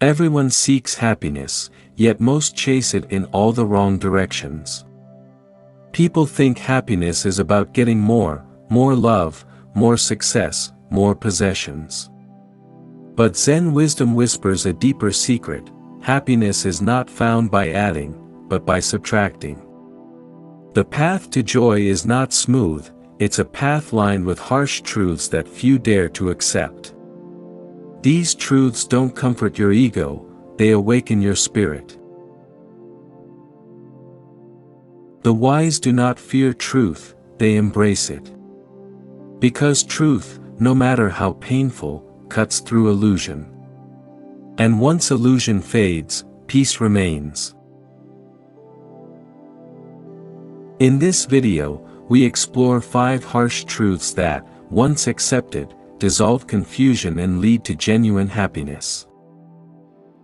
Everyone seeks happiness, yet most chase it in all the wrong directions. People think happiness is about getting more love, more success, more possessions. But Zen wisdom whispers a deeper secret: happiness is not found by adding, but by subtracting. The path to joy is not smooth, it's a path lined with harsh truths that few dare to accept. These truths don't comfort your ego, they awaken your spirit. The wise do not fear truth, they embrace it. Because truth, no matter how painful, cuts through illusion. And once illusion fades, peace remains. In this video, we explore 5 harsh truths that, once accepted, dissolve confusion and lead to genuine happiness.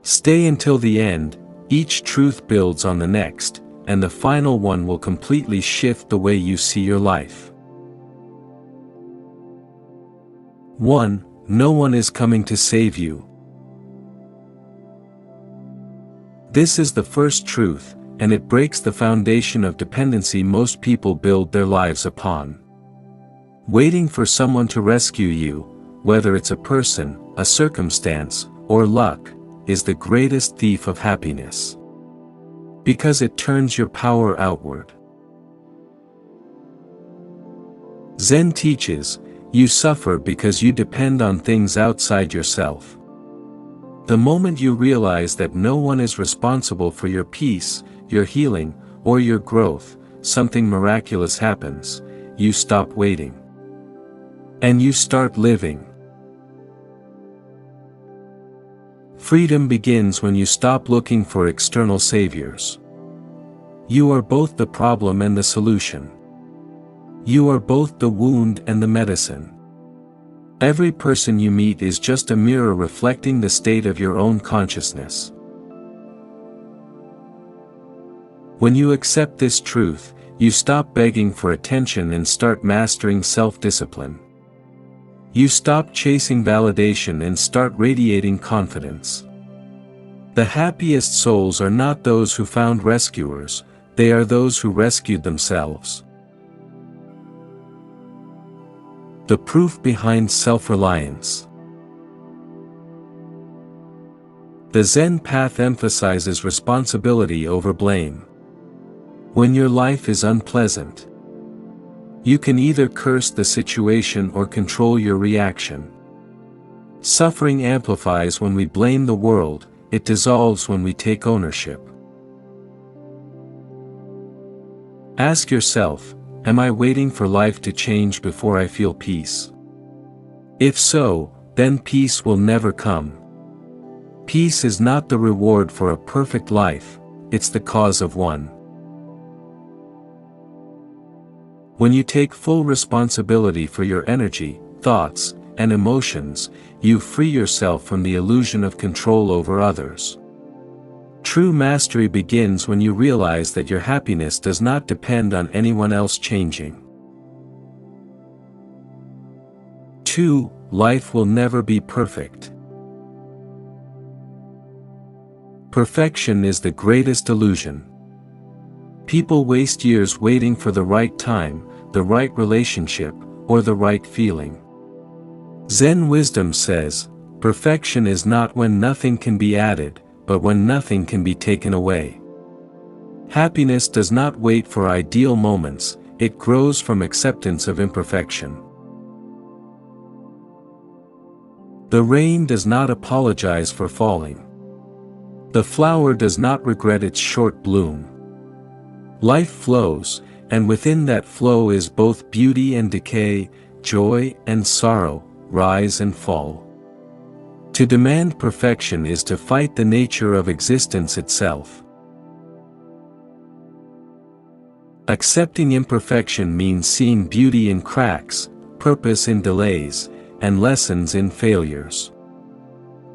Stay until the end, each truth builds on the next, and the final one will completely shift the way you see your life. 1. No one is coming to save you. This is the first truth, and it breaks the foundation of dependency most people build their lives upon. Waiting for someone to rescue you, whether it's a person, a circumstance, or luck, is the greatest thief of happiness. Because it turns your power outward. Zen teaches, you suffer because you depend on things outside yourself. The moment you realize that no one is responsible for your peace, your healing, or your growth, something miraculous happens: you stop waiting. And you start living. Freedom begins when you stop looking for external saviors. You are both the problem and the solution. You are both the wound and the medicine. Every person you meet is just a mirror reflecting the state of your own consciousness. When you accept this truth, you stop begging for attention and start mastering self-discipline. You stop chasing validation and start radiating confidence. The happiest souls are not those who found rescuers, they are those who rescued themselves. The proof behind self-reliance. The Zen path emphasizes responsibility over blame. When your life is unpleasant, you can either curse the situation or control your reaction. Suffering amplifies when we blame the world, it dissolves when we take ownership. Ask yourself, am I waiting for life to change before I feel peace? If so, then peace will never come. Peace is not the reward for a perfect life, it's the cause of one. When you take full responsibility for your energy, thoughts, and emotions, you free yourself from the illusion of control over others. True mastery begins when you realize that your happiness does not depend on anyone else changing. 2. Life will never be perfect. Perfection is the greatest illusion. People waste years waiting for the right time, the right relationship, or the right feeling. Zen wisdom says, perfection is not when nothing can be added, but when nothing can be taken away. Happiness does not wait for ideal moments, it grows from acceptance of imperfection. The rain does not apologize for falling. The flower does not regret its short bloom. Life flows, and within that flow is both beauty and decay, joy and sorrow, rise and fall. To demand perfection is to fight the nature of existence itself. Accepting imperfection means seeing beauty in cracks, purpose in delays, and lessons in failures.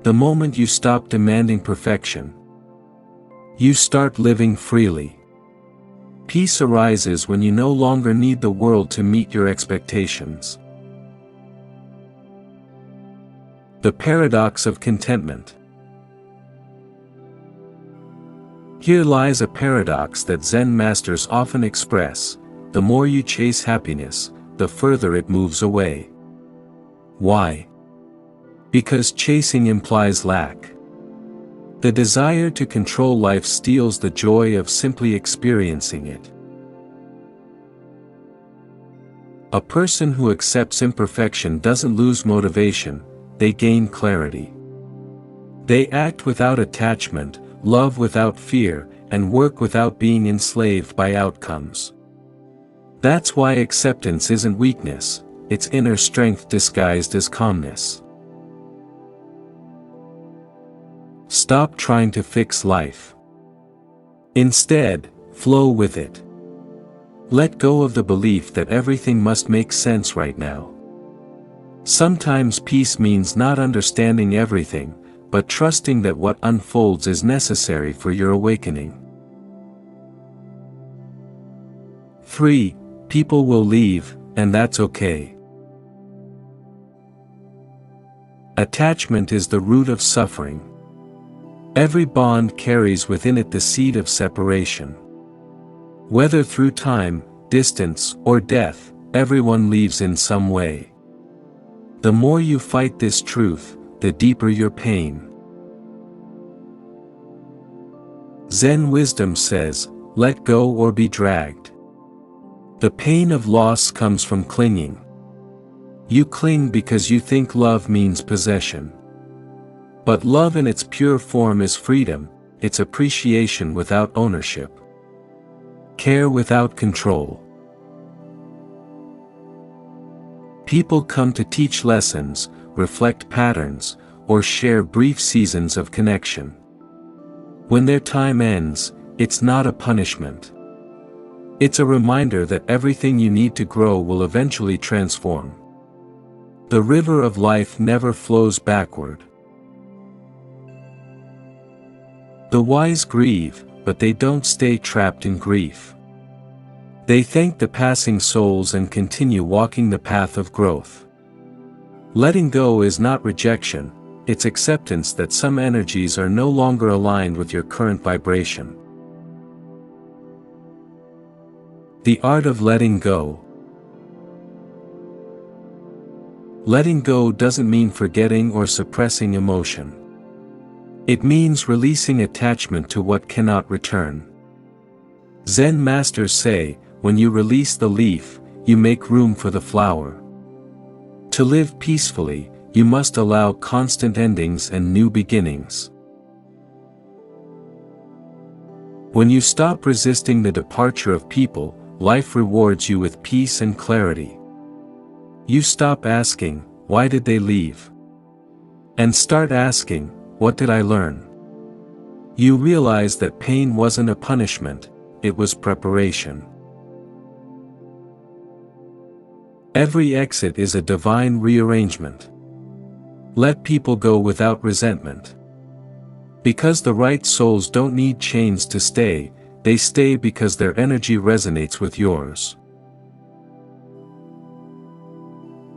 The moment you stop demanding perfection, you start living freely. Peace arises when you no longer need the world to meet your expectations. The paradox of contentment. Here lies a paradox that Zen masters often express: the more you chase happiness, the further it moves away. Why? Because chasing implies lack. The desire to control life steals the joy of simply experiencing it. A person who accepts imperfection doesn't lose motivation, they gain clarity. They act without attachment, love without fear, and work without being enslaved by outcomes. That's why acceptance isn't weakness, it's inner strength disguised as calmness. Stop trying to fix life. Instead, flow with it. Let go of the belief that everything must make sense right now. Sometimes peace means not understanding everything, but trusting that what unfolds is necessary for your awakening. 3. People will leave, and that's okay. Attachment is the root of suffering. Every bond carries within it the seed of separation. Whether through time, distance, or death, everyone leaves in some way. The more you fight this truth, the deeper your pain. Zen wisdom says, let go or be dragged. The pain of loss comes from clinging. You cling because you think love means possession. But love in its pure form is freedom, it's appreciation without ownership. Care without control. People come to teach lessons, reflect patterns, or share brief seasons of connection. When their time ends, it's not a punishment. It's a reminder that everything you need to grow will eventually transform. The river of life never flows backward. The wise grieve, but they don't stay trapped in grief. They thank the passing souls and continue walking the path of growth. Letting go is not rejection, it's acceptance that some energies are no longer aligned with your current vibration. The art of letting go. Letting go doesn't mean forgetting or suppressing emotion. It means releasing attachment to what cannot return. Zen masters say, when you release the leaf, you make room for the flower. To live peacefully, you must allow constant endings and new beginnings. When you stop resisting the departure of people, life rewards you with peace and clarity. You stop asking, why did they leave? And start asking, what did I learn? You realize that pain wasn't a punishment, it was preparation. Every exit is a divine rearrangement. Let people go without resentment. Because the right souls don't need chains to stay, they stay because their energy resonates with yours.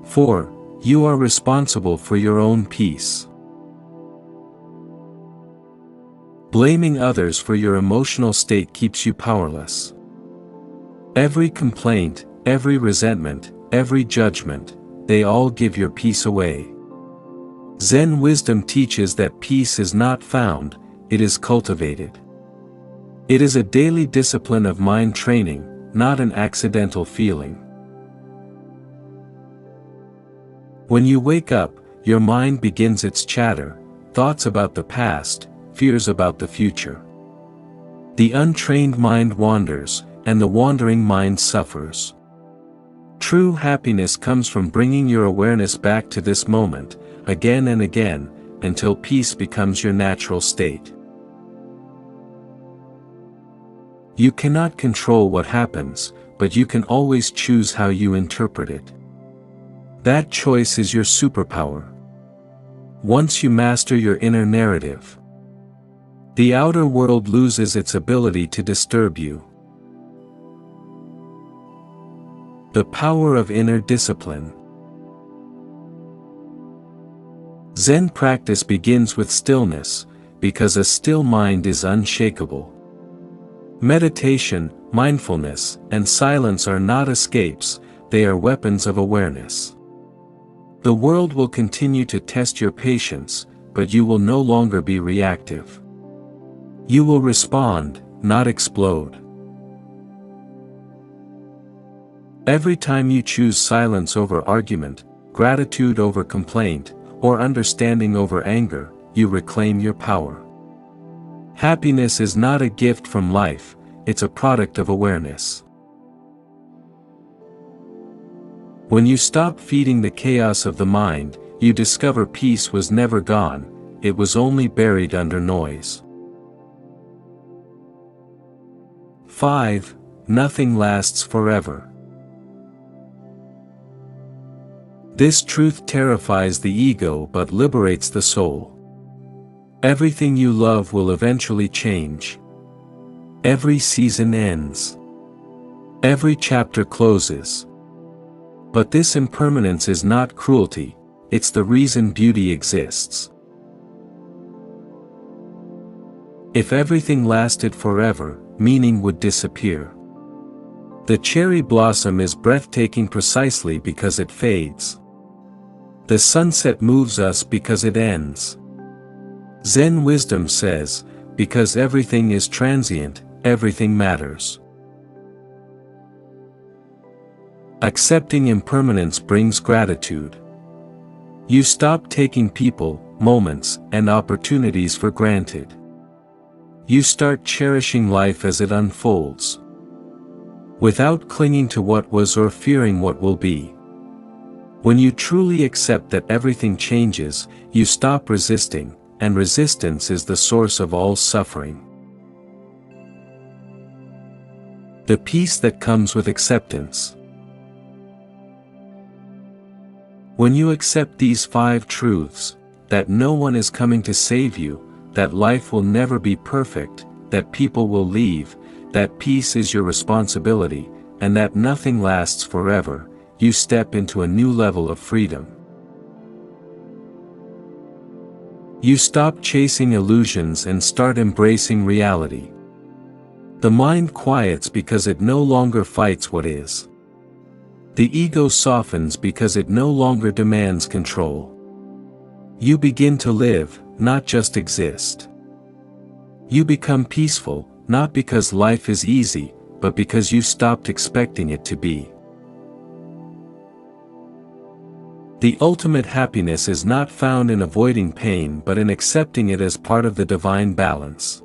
4. You are responsible for your own peace. Blaming others for your emotional state keeps you powerless. Every complaint, every resentment, every judgment, they all give your peace away. Zen wisdom teaches that peace is not found, it is cultivated. It is a daily discipline of mind training, not an accidental feeling. When you wake up, your mind begins its chatter, thoughts about the past, fears about the future. The untrained mind wanders, and the wandering mind suffers. True happiness comes from bringing your awareness back to this moment, again and again, until peace becomes your natural state. You cannot control what happens, but you can always choose how you interpret it. That choice is your superpower. Once you master your inner narrative, the outer world loses its ability to disturb you. The power of inner discipline. Zen practice begins with stillness, because a still mind is unshakable. Meditation, mindfulness, and silence are not escapes, they are weapons of awareness. The world will continue to test your patience, but you will no longer be reactive. You will respond, not explode. Every time you choose silence over argument, gratitude over complaint, or understanding over anger, you reclaim your power. Happiness is not a gift from life, it's a product of awareness. When you stop feeding the chaos of the mind, you discover peace was never gone, it was only buried under noise. 5. Nothing lasts forever. This truth terrifies the ego but liberates the soul. Everything you love will eventually change. Every season ends. Every chapter closes. But this impermanence is not cruelty, it's the reason beauty exists. If everything lasted forever, meaning would disappear. The cherry blossom is breathtaking precisely because it fades. The sunset moves us because it ends. Zen wisdom says, because everything is transient, everything matters. Accepting impermanence brings gratitude. You stop taking people, moments, and opportunities for granted. You start cherishing life as it unfolds. Without clinging to what was or fearing what will be. When you truly accept that everything changes, you stop resisting, and resistance is the source of all suffering. The peace that comes with acceptance. When you accept these 5 truths, that no one is coming to save you, that life will never be perfect, that people will leave, that peace is your responsibility, and that nothing lasts forever, you step into a new level of freedom. You stop chasing illusions and start embracing reality. The mind quiets because it no longer fights what is. The ego softens because it no longer demands control. You begin to live, not just exist. You become peaceful, not because life is easy, but because you stopped expecting it to be. The ultimate happiness is not found in avoiding pain but in accepting it as part of the divine balance.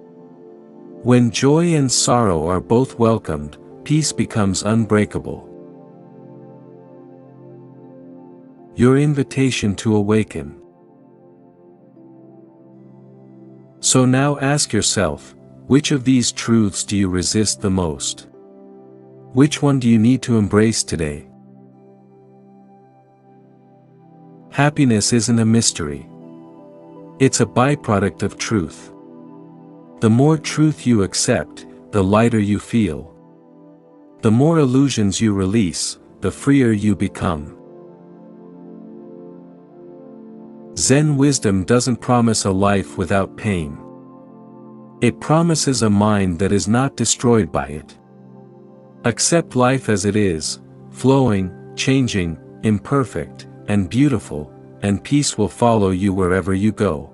When joy and sorrow are both welcomed, peace becomes unbreakable. Your invitation to awaken. So now ask yourself, which of these truths do you resist the most? Which one do you need to embrace today? Happiness isn't a mystery. It's a byproduct of truth. The more truth you accept, the lighter you feel. The more illusions you release, the freer you become. Zen wisdom doesn't promise a life without pain. It promises a mind that is not destroyed by it. Accept life as it is, flowing, changing, imperfect, and beautiful, and peace will follow you wherever you go.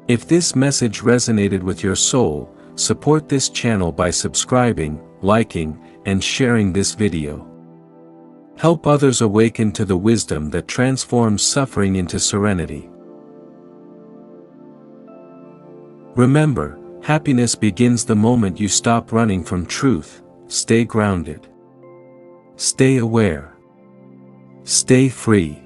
If this message resonated with your soul, support this channel by subscribing, liking, and sharing this video. Help others awaken to the wisdom that transforms suffering into serenity. Remember, happiness begins the moment you stop running from truth. Stay grounded. Stay aware. Stay free.